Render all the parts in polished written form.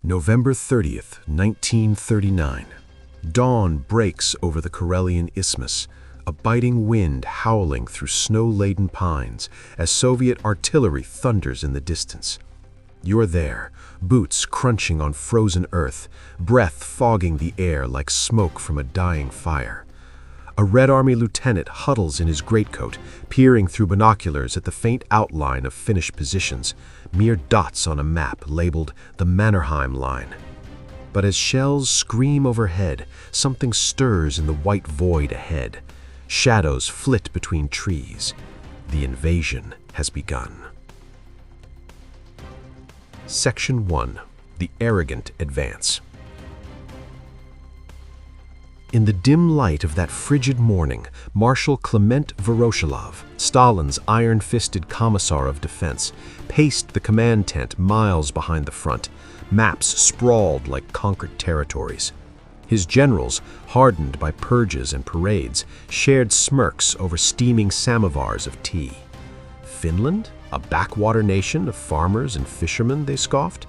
November 30th, 1939. Dawn breaks over the Karelian Isthmus, a biting wind howling through snow-laden pines as Soviet artillery thunders in the distance. You're there, boots crunching on frozen earth, breath fogging the air like smoke from a dying fire. A Red Army lieutenant huddles in his greatcoat, peering through binoculars at the faint outline of Finnish positions, mere dots on a map labeled the Mannerheim Line. But as shells scream overhead, something stirs in the white void ahead. Shadows flit between trees. The invasion has begun. Section 1. The Arrogant Advance. In the dim light of that frigid morning, Marshal Klement Voroshilov, Stalin's iron-fisted commissar of defense, paced the command tent miles behind the front, maps sprawled like conquered territories. His generals, hardened by purges and parades, shared smirks over steaming samovars of tea. Finland? A backwater nation of farmers and fishermen, they scoffed?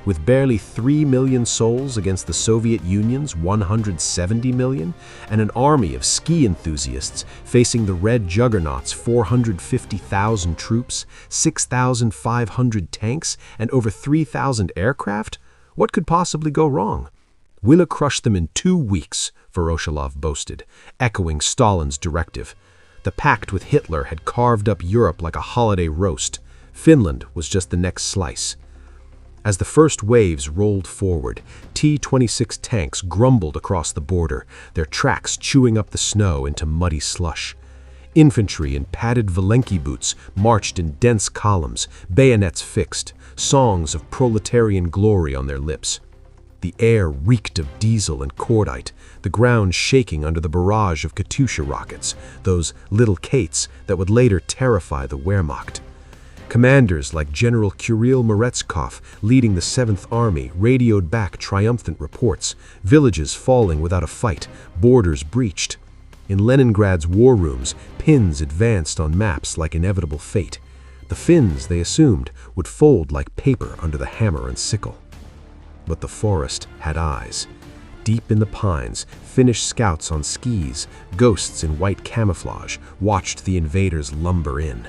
With barely 3 million souls against the Soviet Union's 170 million, and an army of ski enthusiasts facing the Red Juggernaut's 450,000 troops, 6,500 tanks, and over 3,000 aircraft? What could possibly go wrong? We'll crush them in 2 weeks, Voroshilov boasted, echoing Stalin's directive. The pact with Hitler had carved up Europe like a holiday roast. Finland was just the next slice. As the first waves rolled forward, T-26 tanks grumbled across the border, their tracks chewing up the snow into muddy slush. Infantry in padded Valenki boots marched in dense columns, bayonets fixed, songs of proletarian glory on their lips. The air reeked of diesel and cordite, the ground shaking under the barrage of Katyusha rockets, those little Kates that would later terrify the Wehrmacht. Commanders like General Kirill Meretskov, leading the 7th Army, radioed back triumphant reports, villages falling without a fight, borders breached. In Leningrad's war rooms, pins advanced on maps like inevitable fate. The Finns, they assumed, would fold like paper under the hammer and sickle. But the forest had eyes. Deep in the pines, Finnish scouts on skis, ghosts in white camouflage, watched the invaders lumber in.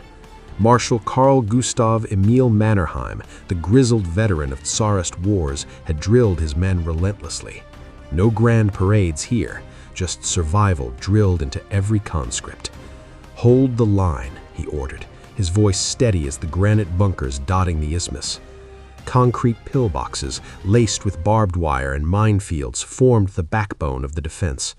Marshal Carl Gustav Emil Mannerheim, the grizzled veteran of Tsarist wars, had drilled his men relentlessly. No grand parades here, just survival drilled into every conscript. "Hold the line," he ordered, his voice steady as the granite bunkers dotting the isthmus. Concrete pillboxes, laced with barbed wire and minefields, formed the backbone of the defense.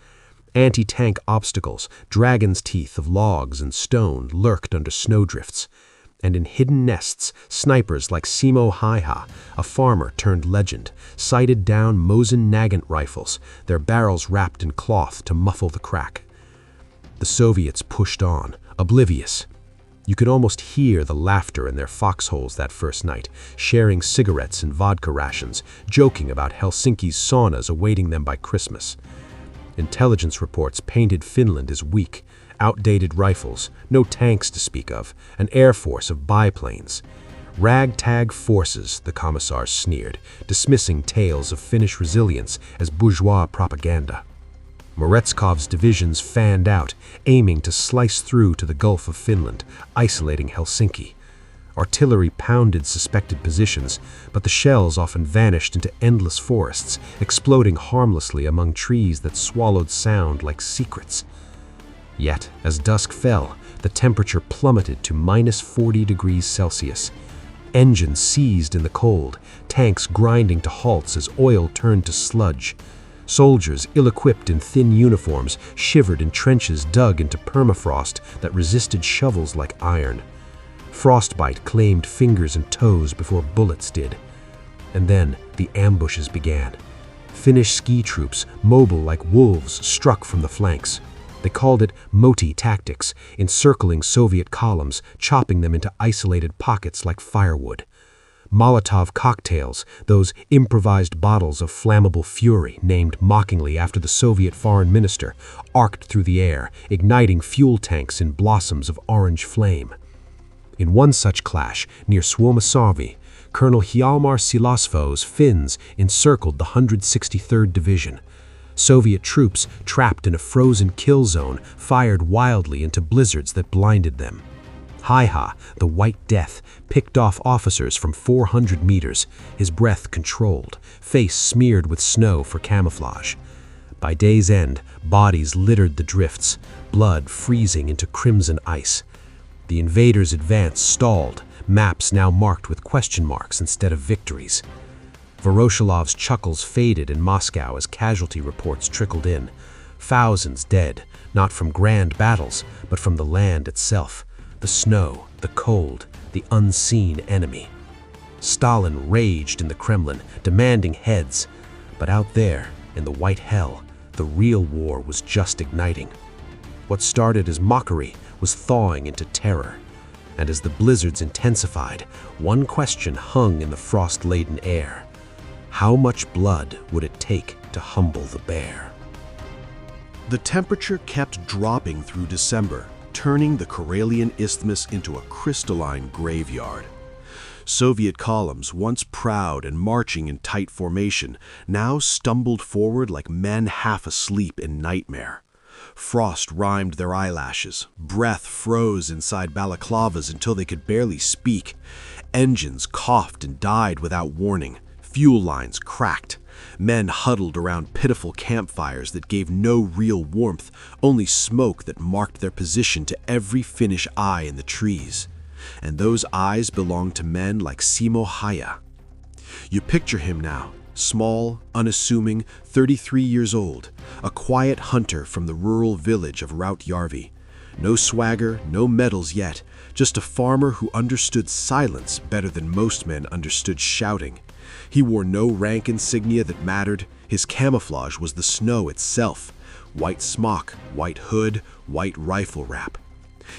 Anti-tank obstacles, dragon's teeth of logs and stone, lurked under snowdrifts. And in hidden nests, snipers like Simo Häyhä, a farmer turned legend, sighted down Mosin Nagant rifles, their barrels wrapped in cloth to muffle the crack. The Soviets pushed on, oblivious. You could almost hear the laughter in their foxholes that first night, sharing cigarettes and vodka rations, joking about Helsinki's saunas awaiting them by Christmas. Intelligence reports painted Finland as weak, outdated rifles, no tanks to speak of, an air force of biplanes. Ragtag forces, the commissars sneered, dismissing tales of Finnish resilience as bourgeois propaganda. Meretskov's divisions fanned out, aiming to slice through to the Gulf of Finland, isolating Helsinki. Artillery pounded suspected positions, but the shells often vanished into endless forests, exploding harmlessly among trees that swallowed sound like secrets. Yet, as dusk fell, the temperature plummeted to -40 degrees Celsius. Engines seized in the cold, tanks grinding to halts as oil turned to sludge. Soldiers, ill-equipped in thin uniforms, shivered in trenches dug into permafrost that resisted shovels like iron. Frostbite claimed fingers and toes before bullets did. And then the ambushes began. Finnish ski troops, mobile like wolves, struck from the flanks. They called it Motti tactics, encircling Soviet columns, chopping them into isolated pockets like firewood. Molotov cocktails, those improvised bottles of flammable fury named mockingly after the Soviet foreign minister, arced through the air, igniting fuel tanks in blossoms of orange flame. In one such clash, near Suomussalmi, Colonel Hjalmar Silasvo's Finns encircled the 163rd Division. Soviet troops, trapped in a frozen kill zone, fired wildly into blizzards that blinded them. Häyhä, the White Death, picked off officers from 400 meters, his breath controlled, face smeared with snow for camouflage. By day's end, bodies littered the drifts, blood freezing into crimson ice. The invaders' advance stalled, maps now marked with question marks instead of victories. Voroshilov's chuckles faded in Moscow as casualty reports trickled in. Thousands dead, not from grand battles, but from the land itself. The snow, the cold, the unseen enemy. Stalin raged in the Kremlin, demanding heads. But out there, in the white hell, the real war was just igniting. What started as mockery was thawing into terror. And as the blizzards intensified, one question hung in the frost-laden air. How much blood would it take to humble the bear? The temperature kept dropping through December, turning the Karelian Isthmus into a crystalline graveyard. Soviet columns, once proud and marching in tight formation, now stumbled forward like men half asleep in nightmare. Frost rimed their eyelashes, breath froze inside balaclavas until they could barely speak. Engines coughed and died without warning. Fuel lines cracked. Men huddled around pitiful campfires that gave no real warmth, only smoke that marked their position to every Finnish eye in the trees. And those eyes belonged to men like Simo Häyhä. You picture him now, small, unassuming, 33 years old, a quiet hunter from the rural village of Rautjärvi. No swagger, no medals yet, just a farmer who understood silence better than most men understood shouting. He wore no rank insignia that mattered. His camouflage was the snow itself. White smock, white hood, white rifle wrap.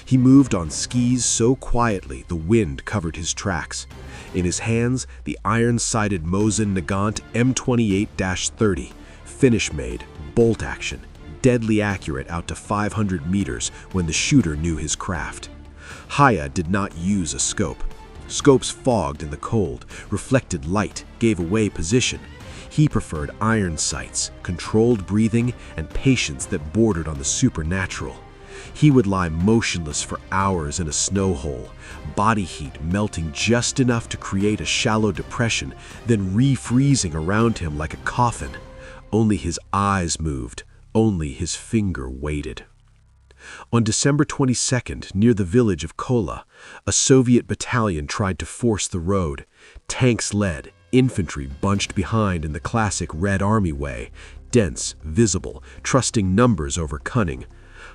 He moved on skis so quietly the wind covered his tracks. In his hands, the iron-sighted Mosin Nagant M28-30, Finnish-made, bolt action, deadly accurate out to 500 meters when the shooter knew his craft. Häyhä did not use a scope. Scopes fogged in the cold, reflected light, gave away position. He preferred iron sights, controlled breathing, and patience that bordered on the supernatural. He would lie motionless for hours in a snow hole, body heat melting just enough to create a shallow depression, then refreezing around him like a coffin. Only his eyes moved, only his finger waited. On December 22nd, near the village of Kola, a Soviet battalion tried to force the road. Tanks led, infantry bunched behind in the classic Red Army way, dense, visible, trusting numbers over cunning.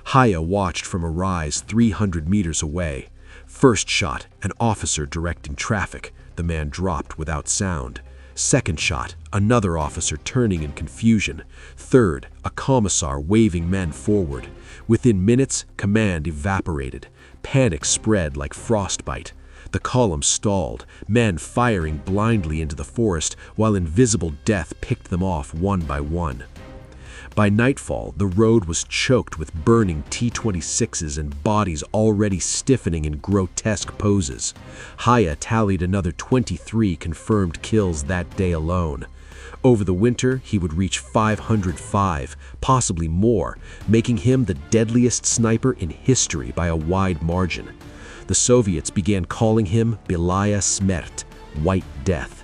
Häyhä watched from a rise 300 meters away. First shot, an officer directing traffic. The man dropped without sound. Second shot, another officer turning in confusion. Third, a commissar waving men forward. Within minutes, command evaporated. Panic spread like frostbite. The column stalled, men firing blindly into the forest while invisible death picked them off one by one. By nightfall, the road was choked with burning T-26s and bodies already stiffening in grotesque poses. Häyhä tallied another 23 confirmed kills that day alone. Over the winter, he would reach 505, possibly more, making him the deadliest sniper in history by a wide margin. The Soviets began calling him Belaya Smert, White Death.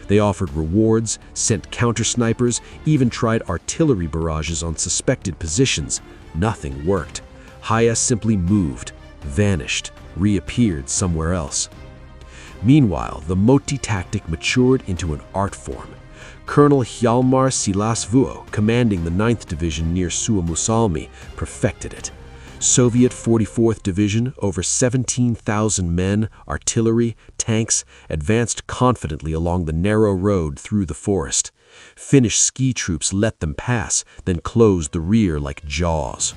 They offered rewards, sent counter-snipers, even tried artillery barrages on suspected positions. Nothing worked. Häyhä simply moved, vanished, reappeared somewhere else. Meanwhile, the Motti tactic matured into an art form. Colonel Hjalmar Silasvuo, commanding the 9th Division near Suomussalmi, perfected it. Soviet 44th Division, over 17,000 men, artillery, tanks, advanced confidently along the narrow road through the forest. Finnish ski troops let them pass, then closed the rear like jaws.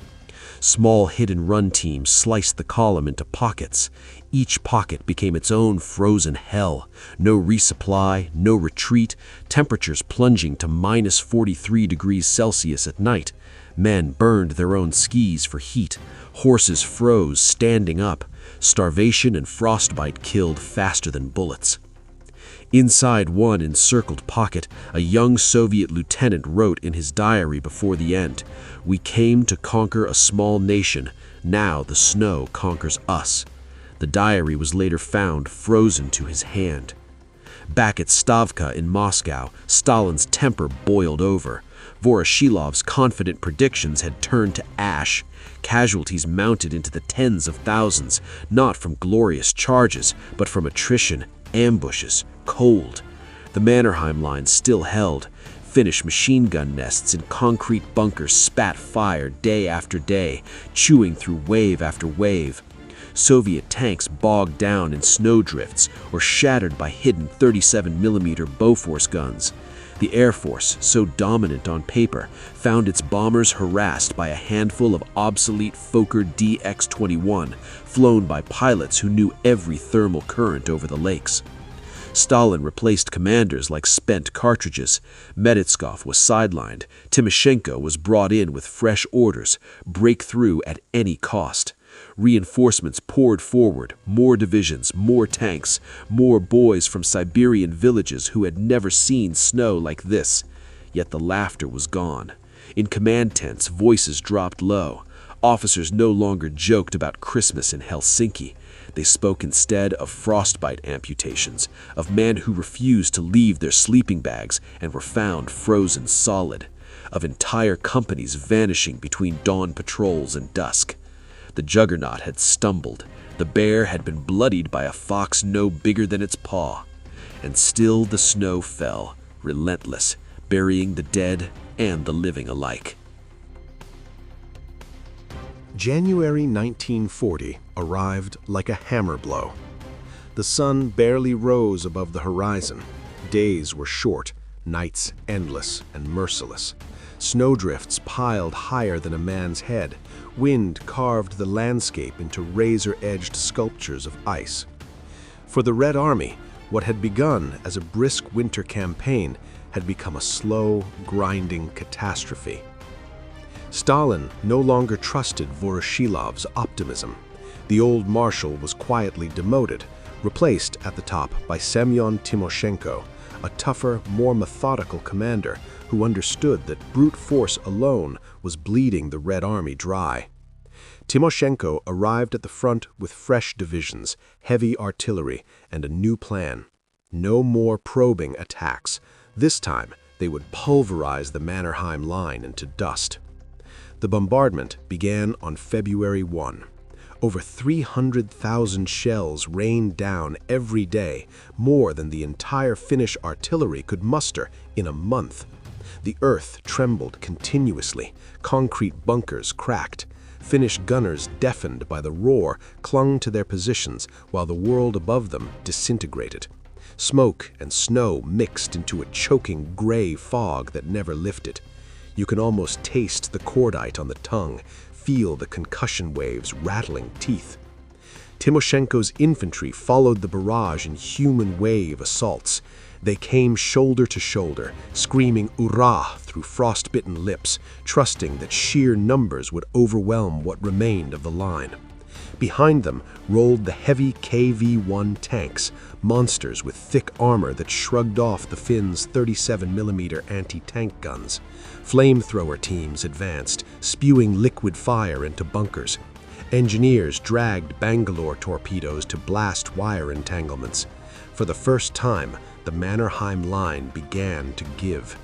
Small hit-and-run teams sliced the column into pockets. Each pocket became its own frozen hell. No resupply, no retreat, temperatures plunging to minus 43 degrees Celsius at night. Men burned their own skis for heat. Horses froze standing up. Starvation and frostbite killed faster than bullets. Inside one encircled pocket, a young Soviet lieutenant wrote in his diary before the end, "We came to conquer a small nation. Now the snow conquers us." The diary was later found frozen to his hand. Back at Stavka in Moscow, Stalin's temper boiled over. Voroshilov's confident predictions had turned to ash. Casualties mounted into the tens of thousands, not from glorious charges, but from attrition, ambushes, cold. The Mannerheim Line still held. Finnish machine gun nests in concrete bunkers spat fire day after day, chewing through wave after wave. Soviet tanks bogged down in snowdrifts or shattered by hidden 37mm Bofors guns. The Air Force, so dominant on paper, found its bombers harassed by a handful of obsolete Fokker DX-21, flown by pilots who knew every thermal current over the lakes. Stalin replaced commanders like spent cartridges. Meditskov was sidelined. Timoshenko was brought in with fresh orders, break through at any cost. Reinforcements poured forward, more divisions, more tanks, more boys from Siberian villages who had never seen snow like this. Yet the laughter was gone. In command tents, voices dropped low. Officers no longer joked about Christmas in Helsinki. They spoke instead of frostbite amputations, of men who refused to leave their sleeping bags and were found frozen solid, of entire companies vanishing between dawn patrols and dusk. The juggernaut had stumbled. The bear had been bloodied by a fox no bigger than its paw. And still the snow fell, relentless, burying the dead and the living alike. January 1940 arrived like a hammer blow. The sun barely rose above the horizon. Days were short, nights endless and merciless. Snowdrifts piled higher than a man's head. Wind carved the landscape into razor-edged sculptures of ice. For the Red Army, what had begun as a brisk winter campaign had become a slow, grinding catastrophe. Stalin no longer trusted Voroshilov's optimism. The old marshal was quietly demoted, replaced at the top by Semyon Timoshenko, a tougher, more methodical commander who understood that brute force alone was bleeding the Red Army dry. Timoshenko arrived at the front with fresh divisions, heavy artillery, and a new plan. No more probing attacks. This time, they would pulverize the Mannerheim Line into dust. The bombardment began on February 1. Over 300,000 shells rained down every day, more than the entire Finnish artillery could muster in a month. The earth trembled continuously, concrete bunkers cracked. Finnish gunners, deafened by the roar, clung to their positions while the world above them disintegrated. Smoke and snow mixed into a choking gray fog that never lifted. You can almost taste the cordite on the tongue, feel the concussion waves rattling teeth. Timoshenko's infantry followed the barrage in human wave assaults. They came shoulder to shoulder, screaming "Urrah" through frostbitten lips, trusting that sheer numbers would overwhelm what remained of the line. Behind them rolled the heavy KV-1 tanks, monsters with thick armor that shrugged off the Finns' 37mm anti-tank guns. Flamethrower teams advanced, spewing liquid fire into bunkers. Engineers dragged Bangalore torpedoes to blast wire entanglements. For the first time, the Mannerheim Line began to give.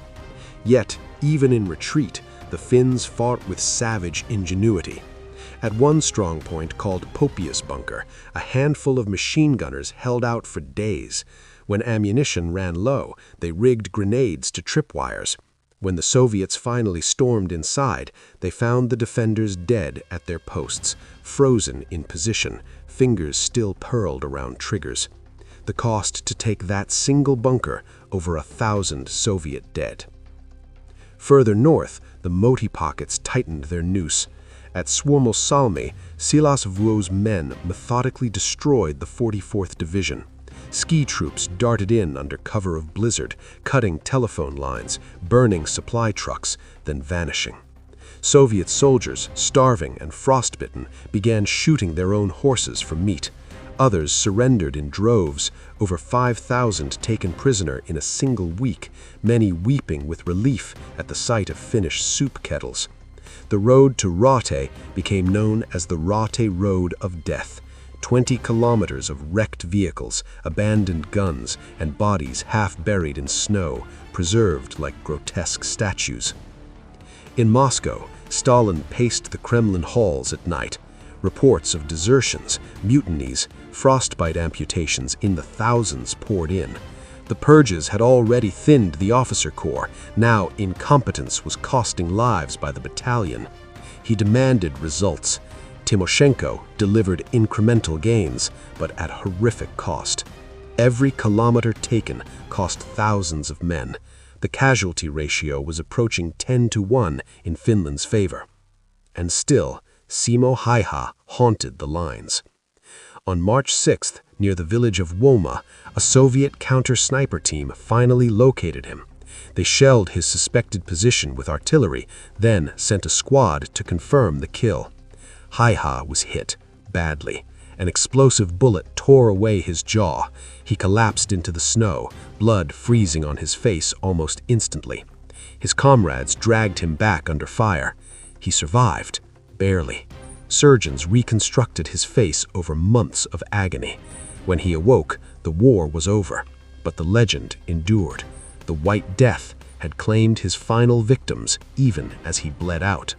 Yet, even in retreat, the Finns fought with savage ingenuity. At one strong point called Popius Bunker, a handful of machine gunners held out for days. When ammunition ran low, they rigged grenades to tripwires. When the Soviets finally stormed inside, they found the defenders dead at their posts, frozen in position, fingers still pearled around triggers. The cost to take that single bunker, over 1,000 Soviet dead. Further north, the Motti pockets tightened their noose. At Suomussalmi, Silas Vuo's men methodically destroyed the 44th Division. Ski troops darted in under cover of blizzard, cutting telephone lines, burning supply trucks, then vanishing. Soviet soldiers, starving and frostbitten, began shooting their own horses for meat. Others surrendered in droves, over 5,000 taken prisoner in a single week, many weeping with relief at the sight of Finnish soup kettles. The road to Raate became known as the Raate Road of Death. 20 kilometers of wrecked vehicles, abandoned guns, and bodies half buried in snow, preserved like grotesque statues. In Moscow, Stalin paced the Kremlin halls at night. Reports of desertions, mutinies, frostbite amputations in the thousands poured in. The purges had already thinned the officer corps. Now incompetence was costing lives by the battalion. He demanded results. Timoshenko delivered incremental gains, but at horrific cost. Every kilometer taken cost thousands of men. The casualty ratio was approaching 10-1 in Finland's favor. And still, Simo Häyhä haunted the lines. On March 6th, near the village of Woma, a Soviet counter-sniper team finally located him. They shelled his suspected position with artillery, then sent a squad to confirm the kill. Häyhä was hit, badly. An explosive bullet tore away his jaw. He collapsed into the snow, blood freezing on his face almost instantly. His comrades dragged him back under fire. He survived, barely. Surgeons reconstructed his face over months of agony. When he awoke, the war was over, but the legend endured. The White Death had claimed his final victims even as he bled out.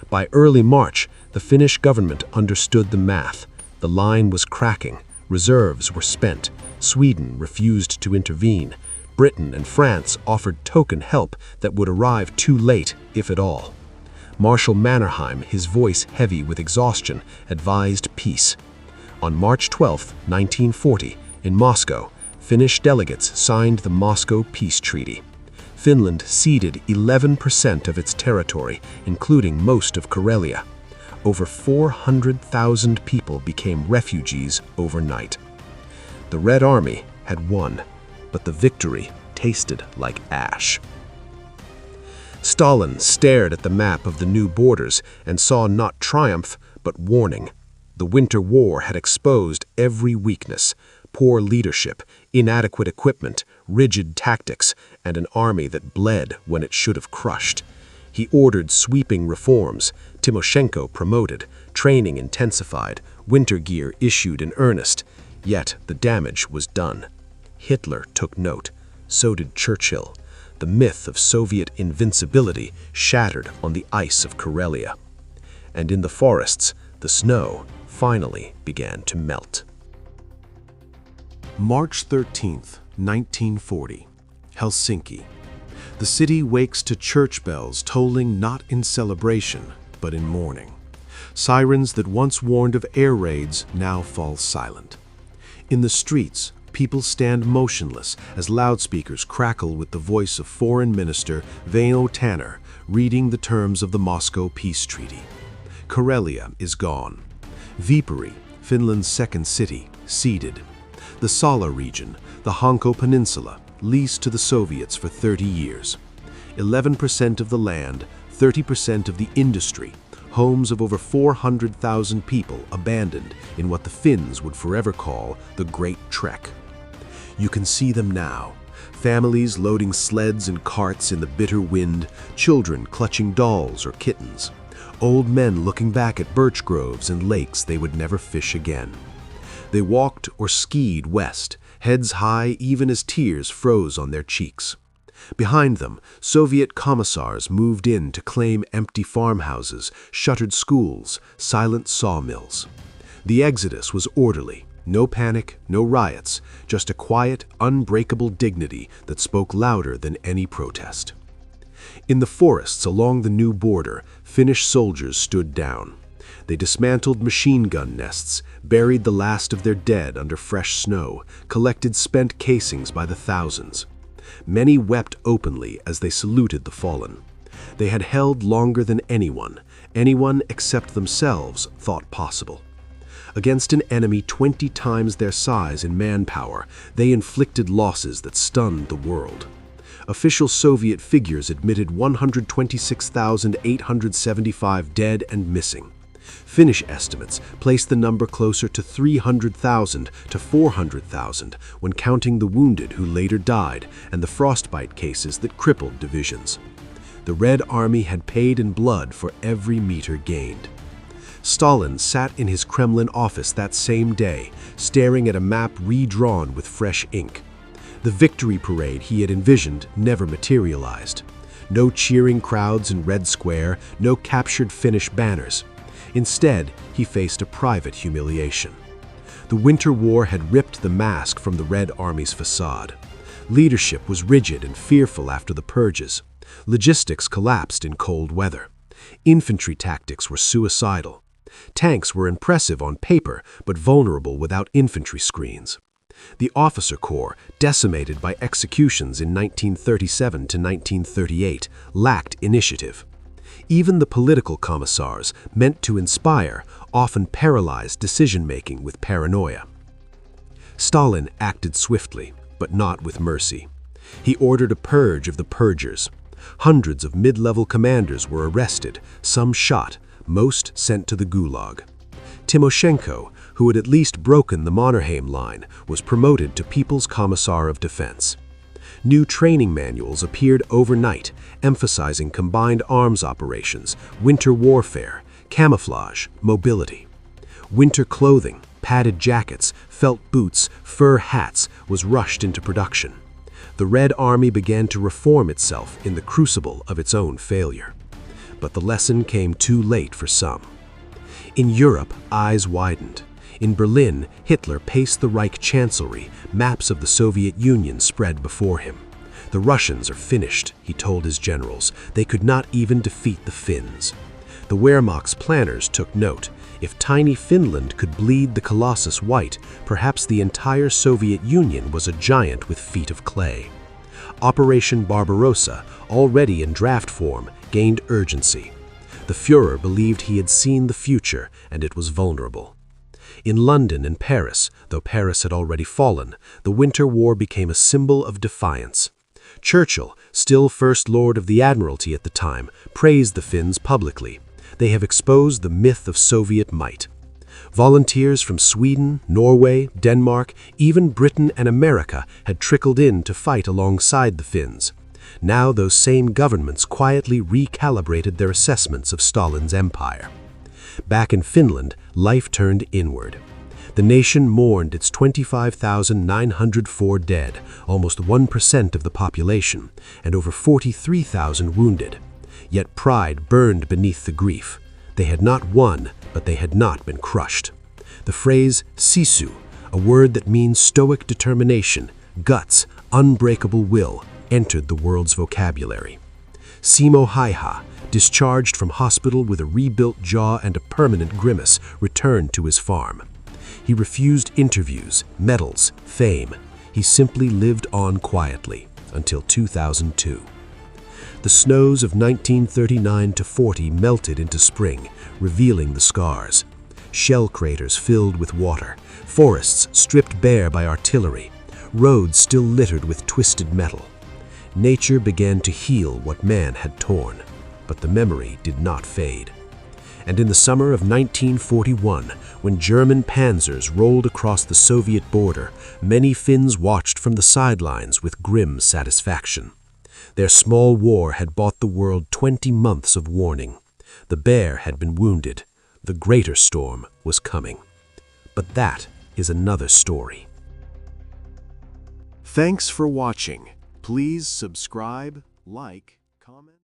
By early March, the Finnish government understood the math. The line was cracking. Reserves were spent. Sweden refused to intervene. Britain and France offered token help that would arrive too late, if at all. Marshal Mannerheim, his voice heavy with exhaustion, advised peace. On March 12, 1940, in Moscow, Finnish delegates signed the Moscow Peace Treaty. Finland ceded 11% of its territory, including most of Karelia. Over 400,000 people became refugees overnight. The Red Army had won, but the victory tasted like ash. Stalin stared at the map of the new borders and saw not triumph, but warning. The Winter War had exposed every weakness: poor leadership, inadequate equipment, rigid tactics, and an army that bled when it should have crushed. He ordered sweeping reforms. Timoshenko promoted, training intensified, winter gear issued in earnest. Yet the damage was done. Hitler took note. So did Churchill. The myth of Soviet invincibility shattered on the ice of Karelia. And in the forests, the snow finally began to melt. March 13th, 1940, Helsinki. The city wakes to church bells tolling not in celebration, but in mourning. Sirens that once warned of air raids now fall silent. In the streets, people stand motionless as loudspeakers crackle with the voice of Foreign Minister Väinö Tanner reading the terms of the Moscow Peace Treaty. Karelia is gone. Viipuri, Finland's second city, ceded. The Sala region, the Hanko Peninsula, leased to the Soviets for 30 years. 11% of the land, 30% of the industry, homes of over 400,000 people abandoned in what the Finns would forever call the Great Trek. You can see them now. Families loading sleds and carts in the bitter wind, children clutching dolls or kittens, old men looking back at birch groves and lakes they would never fish again. They walked or skied west, heads high even as tears froze on their cheeks. Behind them, Soviet commissars moved in to claim empty farmhouses, shuttered schools, silent sawmills. The exodus was orderly. No panic, no riots, just a quiet, unbreakable dignity that spoke louder than any protest. In the forests along the new border, Finnish soldiers stood down. They dismantled machine gun nests, buried the last of their dead under fresh snow, collected spent casings by the thousands. Many wept openly as they saluted the fallen. They had held longer than anyone except themselves thought possible. Against an enemy 20 times their size in manpower, they inflicted losses that stunned the world. Official Soviet figures admitted 126,875 dead and missing. Finnish estimates place the number closer to 300,000 to 400,000 when counting the wounded who later died and the frostbite cases that crippled divisions. The Red Army had paid in blood for every meter gained. Stalin sat in his Kremlin office that same day, staring at a map redrawn with fresh ink. The victory parade he had envisioned never materialized. No cheering crowds in Red Square, no captured Finnish banners. Instead, he faced a private humiliation. The Winter War had ripped the mask from the Red Army's facade. Leadership was rigid and fearful after the purges. Logistics collapsed in cold weather. Infantry tactics were suicidal. Tanks were impressive on paper, but vulnerable without infantry screens. The officer corps, decimated by executions in 1937 to 1938, lacked initiative. Even the political commissars, meant to inspire, often paralyzed decision-making with paranoia. Stalin acted swiftly, but not with mercy. He ordered a purge of the purgers. Hundreds of mid-level commanders were arrested, some shot, most sent to the Gulag. Timoshenko, who had at least broken the Mannerheim Line, was promoted to People's Commissar of Defense. New training manuals appeared overnight, emphasizing combined arms operations, winter warfare, camouflage, mobility. Winter clothing, padded jackets, felt boots, fur hats was rushed into production. The Red Army began to reform itself in the crucible of its own failure. But the lesson came too late for some. In Europe, eyes widened. In Berlin, Hitler paced the Reich Chancellery, maps of the Soviet Union spread before him. The Russians are finished, he told his generals. They could not even defeat the Finns. The Wehrmacht's planners took note. If tiny Finland could bleed the Colossus white, perhaps the entire Soviet Union was a giant with feet of clay. Operation Barbarossa, already in draft form, gained urgency. The Führer believed he had seen the future, and it was vulnerable. In London and Paris, though Paris had already fallen, the Winter War became a symbol of defiance. Churchill, still First Lord of the Admiralty at the time, praised the Finns publicly. They have exposed the myth of Soviet might. Volunteers from Sweden, Norway, Denmark, even Britain and America had trickled in to fight alongside the Finns. Now those same governments quietly recalibrated their assessments of Stalin's empire. Back in Finland, life turned inward. The nation mourned its 25,904 dead, almost 1% of the population, and over 43,000 wounded. Yet pride burned beneath the grief. They had not won, but they had not been crushed. The phrase sisu, a word that means stoic determination, guts, unbreakable will, entered the world's vocabulary. Simo Häyhä, discharged from hospital with a rebuilt jaw and a permanent grimace, returned to his farm. He refused interviews, medals, fame. He simply lived on quietly until 2002. The snows of 1939 to 40 melted into spring, revealing the scars. Shell craters filled with water, forests stripped bare by artillery, roads still littered with twisted metal. Nature began to heal what man had torn, but the memory did not fade. And in the summer of 1941, when German panzers rolled across the Soviet border, many Finns watched from the sidelines with grim satisfaction. Their small war had bought the world 20 months of warning. The bear had been wounded. The greater storm was coming. But that is another story. Thanks for watching. Please subscribe, like, comment.